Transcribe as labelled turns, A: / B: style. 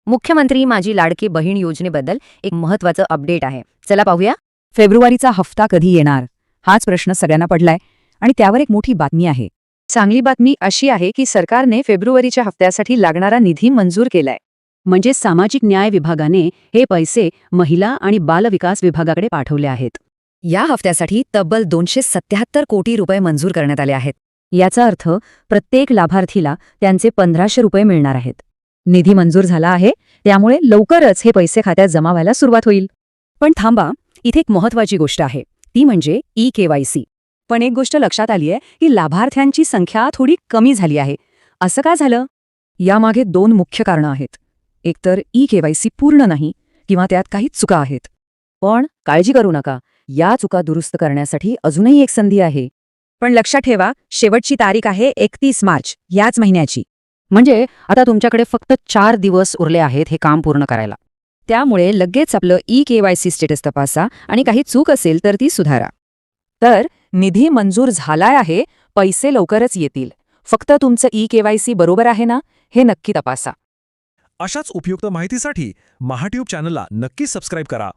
A: मुख्यमंत्री माझी लाडकी बहीण योजनेबद्दल एक महत्त्वाचं अपडेट आहे. चला पाहूया.
B: फेब्रुवारीचा हफ्ता कधी येणार हाच प्रश्न सगळ्यांना पडलाय आणि त्यावर एक मोठी बातमी आहे.
A: चांगली बातमी अशी आहे की सरकारने फेब्रुवारीच्या हफ्त्यासाठी लागणारा निधी मंजूर केलाय.
B: म्हणजे सामाजिक न्याय विभागाने हे पैसे महिला आणि बाल विकास विभागाकडे पाठवले आहेत.
A: या हफ्त्यासाठी तब्बल 277 कोटी रुपये मंजूर करण्यात आले आहेत.
B: याचा अर्थ प्रत्येक लाभार्थीला त्यांचे 1500 रुपये मिळणार आहेत. निधी मंजूर झाला आहे, त्यामुळे लवकरच हे पैसे खात्यात जमा व्हायला सुरुवात होईल. पण थांबा, इथे एक महत्त्वाची गोष्ट आहे, ती म्हणजे ई-KYC. पण एक गोष्ट लक्षात आली आहे की लाभार्थ्यांची संख्या थोडी कमी झाली आहे. असं का झालं? यामागे 2 मुख्य कारणं आहेत. एकतर ई-KYC पूर्ण नाही किंवा त्यात काही चुका आहेत. पण काळजी करू नका, या चुका दुरुस्त करण्यासाठी अजूनही एक संधी आहे. पण लक्षात ठेवा, शेवटची तारीख आहे 31 मार्च याच महिन्याची.
A: म्हणजे आता तुमच्याकडे फक्त 4 दिवस उरले आहेत हे काम पूर्ण करायला. त्यामुळे लगेच आपलं ई-KYC स्टेटस तपासा आणि काही चूक असेल तर ती सुधारा.
B: तर निधी मंजूर झालाय आहे, पैसे लवकरच येतील. फक्त तुमचं ई-KYC बरोबर आहे ना, हे नक्की तपासा.
C: अशाच उपयुक्त माहितीसाठी महाट्यूब चॅनलला नक्की सबस्क्राईब करा.